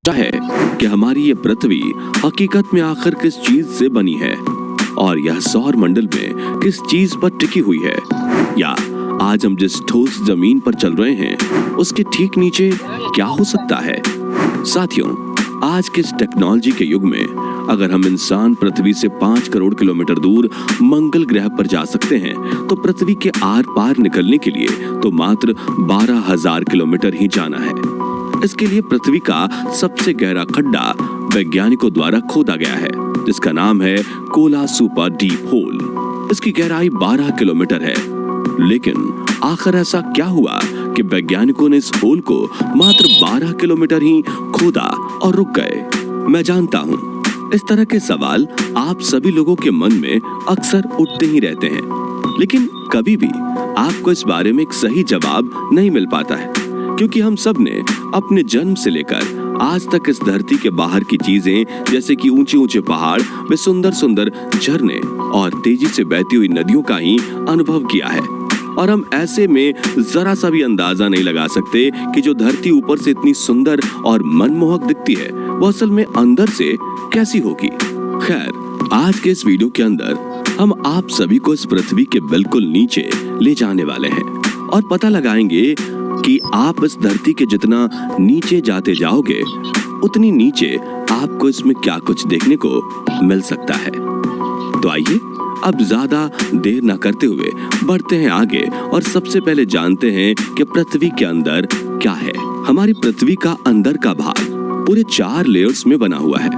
है कि हमारी ये पृथ्वी हकीकत में आखिर किस चीज से बनी है और यह सौर मंडल में किस चीज पर टिकी हुई है, या आज हम जिस ठोस जमीन पर चल रहे हैं उसके ठीक नीचे क्या हो सकता है। साथियों, आज के इस टेक्नोलॉजी के युग में अगर हम इंसान पृथ्वी से 5 करोड़ किलोमीटर दूर मंगल ग्रह पर जा सकते हैं तो पृथ्वी के आर पार निकलने के लिए तो मात्र 12,000 किलोमीटर ही जाना है। इसके लिए पृथ्वी का सबसे गहरा खड्डा वैज्ञानिकों द्वारा खोदा गया है, जिसका नाम है कोला सुपर डीप होल। इसकी गहराई 12 किलोमीटर है। लेकिन आखिर ऐसा क्या हुआ कि वैज्ञानिकों ने इस होल को मात्र 12 किलोमीटर ही खोदा और रुक गए। मैं जानता हूँ इस तरह के सवाल आप सभी लोगों के मन में अक्सर उठते ही रहते हैं, लेकिन कभी भी आपको इस बारे में एक सही जवाब नहीं मिल पाता है, क्योंकि हम सब ने अपने जन्म से लेकर आज तक इस धरती के बाहर की चीजें जैसे कि ऊंचे ऊंचे पहाड़ व सुंदर सुंदर झरने और तेजी से बहती हुई नदियों का ही अनुभव किया है। और हम ऐसे में जरा सा भी अंदाजा नहीं लगा सकते कि जो धरती ऊपर से इतनी सुंदर और मनमोहक दिखती है वो असल में अंदर से कैसी होगी। खैर, आज के इस वीडियो के अंदर हम आप सभी को इस पृथ्वी के बिल्कुल नीचे ले जाने वाले हैं और पता लगाएंगे कि आप इस धरती के जितना नीचे जाते जाओगे उतनी नीचे आपको इसमें क्या कुछ देखने को मिल सकता है। तो आइए अब ज्यादा देर न करते हुए बढ़ते हैं आगे और सबसे पहले जानते हैं कि पृथ्वी के अंदर क्या है। हमारी पृथ्वी का अंदर का भाग पूरे 4 लेयर्स में बना हुआ है।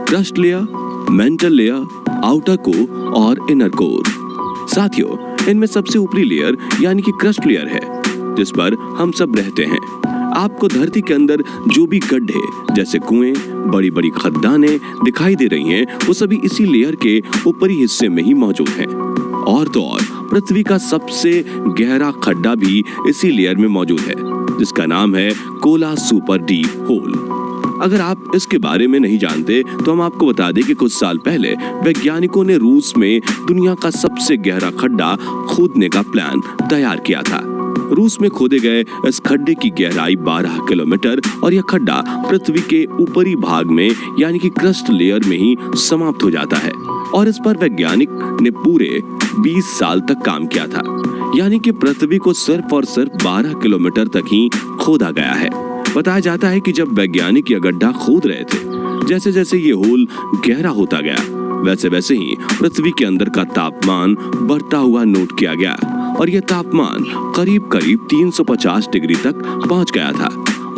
Crust layer, mental layer, outer core और इनर कोर। साथियों, इनमें सबसे ऊपरी लेयर यानी कि क्रस्ट लेयर है जिस पर हम सब रहते हैं। आपको धरती के अंदर जो भी गड्ढे जैसे कुएं, बड़ी बड़ी खदानें दिखाई दे रही हैं, वो सभी इसी लेयर के ऊपरी हिस्से में ही मौजूद हैं। और तो और पृथ्वी का सबसे गहरा खड्डा भी इसी लेयर में मौजूद है, जिसका नाम है कोला सुपर डीप होल। अगर आप इसके बारे में नहीं जानते तो हम आपको बता दें कि कुछ साल पहले वैज्ञानिकों ने रूस में दुनिया का सबसे गहरा खड्डा खोदने का प्लान तैयार किया था। रूस में खोदे गए इस खड्डे की गहराई 12 किलोमीटर और यह खड्डा पृथ्वी के ऊपरी भाग में यानी कि क्रस्ट लेयर में ही समाप्त हो जाता है और इस पर वैज्ञानिक ने पूरे 20 साल तक काम किया था। यानी कि पृथ्वी को सिर्फ और सिर्फ 12 किलोमीटर तक ही खोदा गया है। बताया जाता है कि जब वैज्ञानिक यह गड्ढा खोद रहे थे, जैसे जैसे ये होल गहरा होता गया वैसे वैसे ही पृथ्वी के अंदर का तापमान बढ़ता हुआ नोट किया गया और यह तापमान करीब करीब 350 डिग्री तक पहुंच गया था।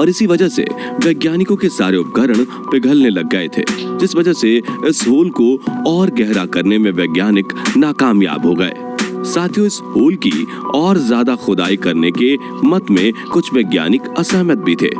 और इसी वजह से वैज्ञानिकों के सारे उपकरण पिघलने लग गए थे, जिस वजह से इस होल को और गहरा करने में वैज्ञानिक नाकामयाब हो गए। साथियों, इस होल की और ज्यादा खुदाई करने के मत में कुछ वैज्ञानिक असहमत भी थे।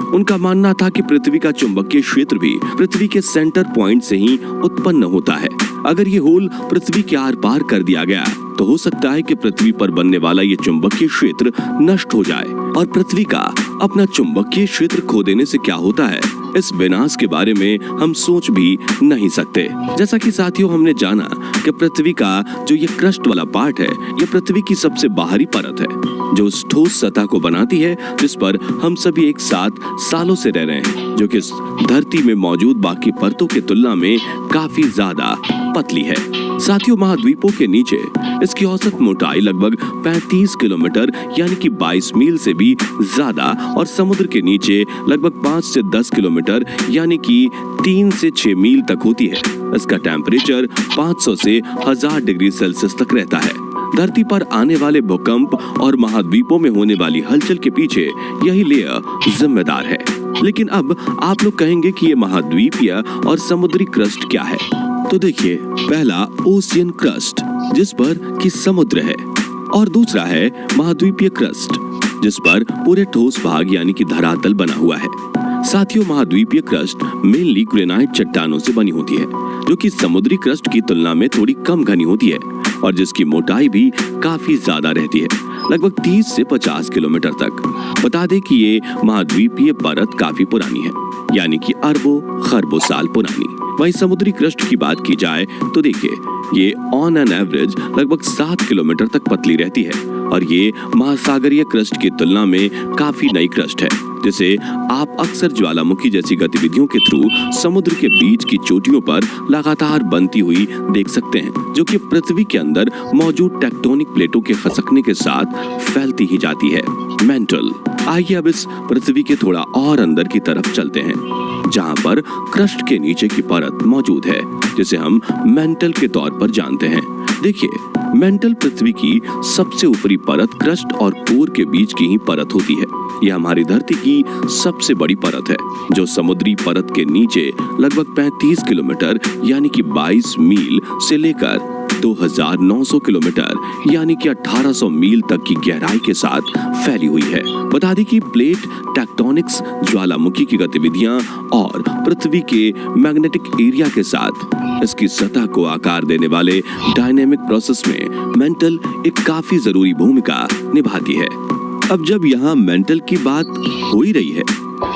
उनका मानना था कि पृथ्वी का चुंबकीय क्षेत्र भी पृथ्वी के सेंटर पॉइंट से ही उत्पन्न होता है। अगर ये होल पृथ्वी के आर पार कर दिया गया तो हो सकता है कि पृथ्वी पर बनने वाला ये चुंबकीय क्षेत्र नष्ट हो जाए। और पृथ्वी का अपना चुंबकीय क्षेत्र खो देने से क्या होता है, इस विनाश के बारे में हम सोच भी नहीं सकते। जैसा कि साथियों हमने जाना कि पृथ्वी का जो ये क्रस्ट वाला पार्ट है, ये पृथ्वी की सबसे बाहरी परत है जो उस ठोस सतह को बनाती है जिस पर हम सभी एक साथ सालों से रह रहे हैं, जो कि इस धरती में मौजूद बाकी परतों की तुलना में काफी ज्यादा पतली है। साथियों, महाद्वीपों के नीचे इसकी औसत मोटाई लगभग 35 किलोमीटर यानी कि 22 मील से भी ज्यादा और समुद्र के नीचे लगभग 5 से 10 किलोमीटर यानी कि 3 से 6 मील तक होती है। इसका टेम्परेचर 500 से 1000 डिग्री सेल्सियस तक रहता है। धरती पर आने वाले भूकंप और महाद्वीपों में होने वाली हलचल के पीछे यही लेयर जिम्मेदार है। लेकिन अब आप लोग कहेंगे कि ये महाद्वीपीय और समुद्री क्रस्ट क्या है। तो देखिए, पहला ओशियन क्रस्ट जिस पर कि समुद्र है और दूसरा है महाद्वीपीय क्रस्ट जिस पर पूरे ठोस भाग यानी कि धरातल बना हुआ है। साथियों, महाद्वीपीय क्रस्ट मेनली ग्रेनाइट चट्टानों से बनी होती है जो कि समुद्री क्रस्ट की तुलना में थोड़ी कम घनी होती है और जिसकी मोटाई भी काफी ज्यादा रहती है, लगभग 30 से 50 किलोमीटर तक। बता दें कि ये महाद्वीपीय परत काफी पुरानी है, यानी कि अरबों खरबों साल पुरानी। वहीं समुद्री क्रस्ट की बात की जाए तो देखिए, ये ऑन एन एवरेज लगभग 7 किलोमीटर तक पतली रहती है और ये महासागरीय क्रस्ट की तुलना में काफी नई क्रस्ट है, जिसे आप अक्सर ज्वालामुखी जैसी गतिविधियों के थ्रू समुद्र के बीच की चोटियों पर लगातार बनती हुई देख सकते हैं, जो कि पृथ्वी के अंदर मौजूद टेक्टोनिक प्लेटों के खसकने के साथ फैलती ही जाती है। मेंटल। आइए अब इस पृथ्वी के थोड़ा और अंदर की तरफ चलते हैं, जहां पर क्रस्ट के नीचे की परत मौजूद है, जिसे हम मेंटल के तौर पर जानते हैं। देखिए, मेंटल पृथ्वी की सबसे ऊपरी परत क्रस्ट और कोर के बीच की ही परत होती है। यह हमारी धरती की सबसे बड़ी परत है, जो समुद्री परत के नीचे लगभग 35 किलोमीटर यानी कि 22 मील से लेकर 2900 किलोमीटर यानी कि 1800 मील तक की गहराई के साथ फैली हुई है। बता दें कि प्लेट टेक्टोनिक्स, ज्वालामुखी की गतिविधियां और पृथ्वी के मैग्नेटिक एरिया के साथ इसकी सतह को आकार देने वाले डायनेमिक प्रोसेस में मेंटल एक काफी जरूरी भूमिका निभाती है। अब जब यहाँ मेंटल की बात हो ही रही है,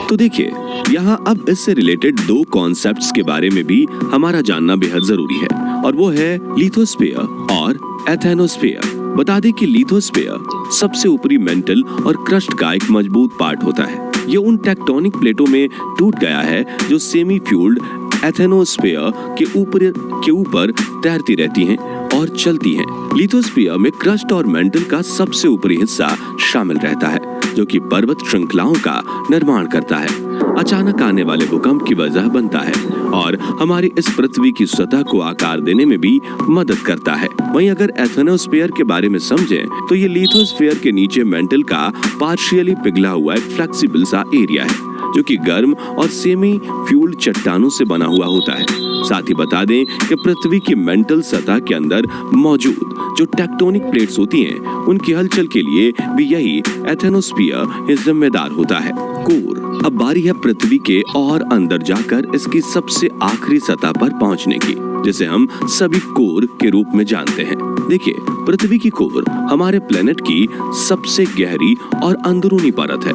तो देखिए, यहाँ अब इससे रिलेटेड दो कॉन्सेप्ट्स के बारे में भी हमारा जानना बेहद जरूरी है, और वो है लिथोस्फीयर और एथेनोस्फीयर। बता दें कि लिथोस्फीयर सबसे ऊपरी मेंटल और क्रस्ट का एक मजबूत पार्ट होता है। ये उन टेक्टोनिक प्लेटों में टूट गया है जो सेमी फ्यूल्ड एथेनोस्फीयर के ऊपर तैरती रहती हैं और चलती हैं। लिथोस्फीयर में क्रस्ट और मेंटल का सबसे ऊपरी हिस्सा शामिल रहता है, जो कि पर्वत श्रृंखलाओं का निर्माण करता है, अचानक आने वाले भूकंप की वजह बनता है और हमारी इस पृथ्वी की सतह को आकार देने में भी मदद करता है। वहीं अगर एथेनोस्फीयर के बारे में समझें, तो ये लिथोस्फीयर के नीचे मेंटल का पार्शियली पिघला हुआ एक फ्लेक्सिबल सा एरिया है, जो कि गर्म और सेमी फ्यूल्ड चट्टानों से बना हुआ होता है। साथ ही बता दें कि पृथ्वी की मेंटल सतह के अंदर मौजूद जो टेक्टोनिक प्लेट्स होती हैं, उनकी हलचल के लिए भी यही एथेनोस्फीयर जिम्मेदार होता है। कोर। अब बारी है पृथ्वी के और अंदर जाकर इसकी सबसे आखिरी सतह पर पहुंचने की, जिसे हम सभी कोर के रूप में जानते हैं। देखिए, पृथ्वी की कोर हमारे प्लेनेट की सबसे गहरी और अंदरूनी परत है,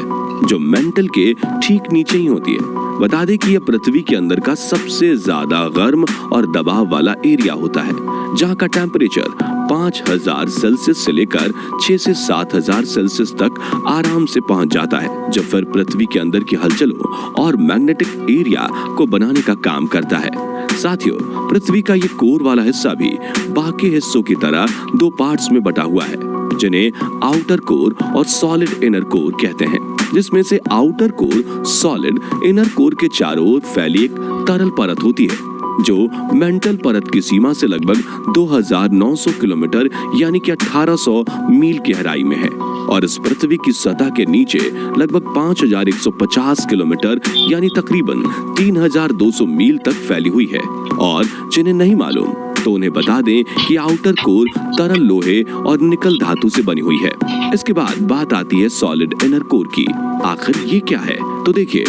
जो मेंटल के ठीक नीचे ही होती है। बता दें कि यह पृथ्वी के अंदर का सबसे ज्यादा गर्म और दबाव वाला एरिया होता है, जहां का टेम्परेचर 5000 सेल्सियस से लेकर 6 से 7000 सेल्सियस तक आराम से पहुंच जाता है, जो फिर पृथ्वी के अंदर की हलचलों और मैग्नेटिक एरिया को बनाने का काम करता है। साथियों, पृथ्वी का ये कोर वाला हिस्सा भी बाकी हिस्सों की तरह दो पार्ट्स में बटा हुआ है, जिन्हें आउटर कोर और सॉलिड इनर कोर कहते हैं, जिसमें से outer core solid inner core के चारों ओर फैली एक तरल परत होती है, जो मेंटल परत की सीमा से लगभग 2900 किलोमीटर यानी कि 1800 मील गहराई में है, और इस पृथ्वी की सतह के नीचे लगभग 5150 किलोमीटर यानी तकरीबन 3200 मील तक फैली हुई है। और जिन्हें नहीं मालूम, तो उन्हें बता दें कि आउटर कोर तरल लोहे और निकल धातु से बनी हुई है। इसके बाद बात आती है सॉलिड इनर कोर की। आखिर ये क्या है? तो देखिए,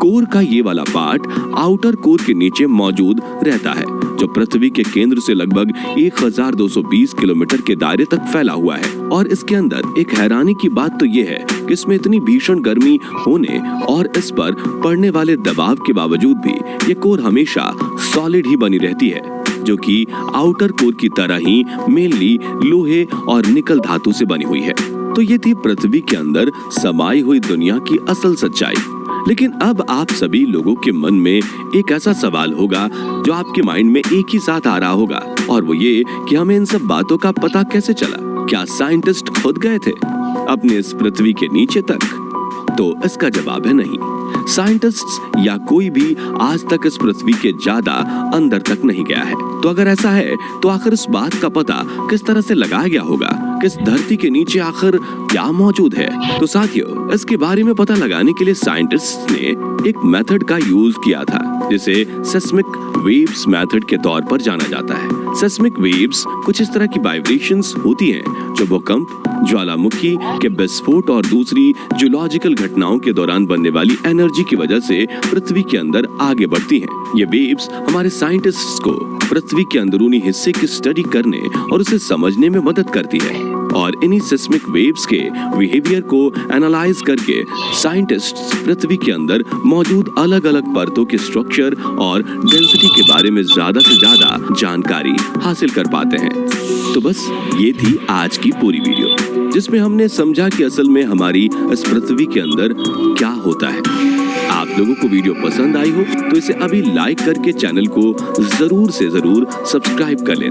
कोर का ये वाला पार्ट आउटर कोर के नीचे मौजूद रहता है, जो पृथ्वी के केंद्र से लगभग 1220 किलोमीटर के दायरे तक फैला हुआ है। और इसके अंदर एक हैरानी की बात तो ये है कि इसमें इतनी भीषण गर्मी होने और इस पर पड़ने वाले दबाव के बावजूद भी ये कोर हमेशा सॉलिड ही बनी रहती है, जो कि आउटर कोर की तरह ही मेनली लोहे और निकल धातु से बनी हुई है। तो ये थी पृथ्वी के अंदर समाई हुई दुनिया की असल सच्चाई। लेकिन अब आप सभी लोगों के मन में एक ऐसा सवाल होगा जो आपके माइंड में एक ही साथ आ रहा होगा, और वो ये कि हमें इन सब बातों का पता कैसे चला? क्या साइंटिस्ट खुद गए थे अपने इस पृथ्वी के नीचे तक? तो इसका जवाब है नहीं। साइंटिस्ट्स या कोई भी आज तक इस पृथ्वी के ज्यादा अंदर तक नहीं गया है। तो अगर ऐसा है, तो आखिर इस बात का पता किस तरह से लगाया गया होगा कि इस धरती के नीचे आखिर क्या मौजूद है? तो साथियों, इसके बारे में पता लगाने के लिए साइंटिस्ट ने एक मेथड का यूज किया था, जिसे सेस्मिक वेव्स मेथड के तौर पर जाना जाता है। सेस्मिक वेव्स कुछ इस तरह की वाइब्रेशंस होती हैं, जो भूकंप, ज्वालामुखी के विस्फोट और दूसरी जियोलॉजिकल घटनाओं के दौरान बनने वाली एनर्जी की वजह से पृथ्वी के अंदर आगे बढ़ती हैं। ये वेव्स हमारे साइंटिस्ट्स को पृथ्वी के अंदरूनी हिस्से की स्टडी करने और उसे समझने में मदद करती है। और इन्हीं सिस्मिक वेव्स के बिहेवियर को एनालाइज करके साइंटिस्ट्स पृथ्वी के अंदर मौजूद अलग अलग परतों के स्ट्रक्चर और डेंसिटी के बारे में ज्यादा से ज्यादा जानकारी हासिल कर पाते हैं। तो बस ये थी आज की पूरी वीडियो, जिसमें हमने समझा कि असल में हमारी इस पृथ्वी के अंदर क्या होता है। आप लोगों को वीडियो पसंद आई हो तो इसे अभी लाइक करके चैनल को जरूर से जरूर सब्सक्राइब कर लें।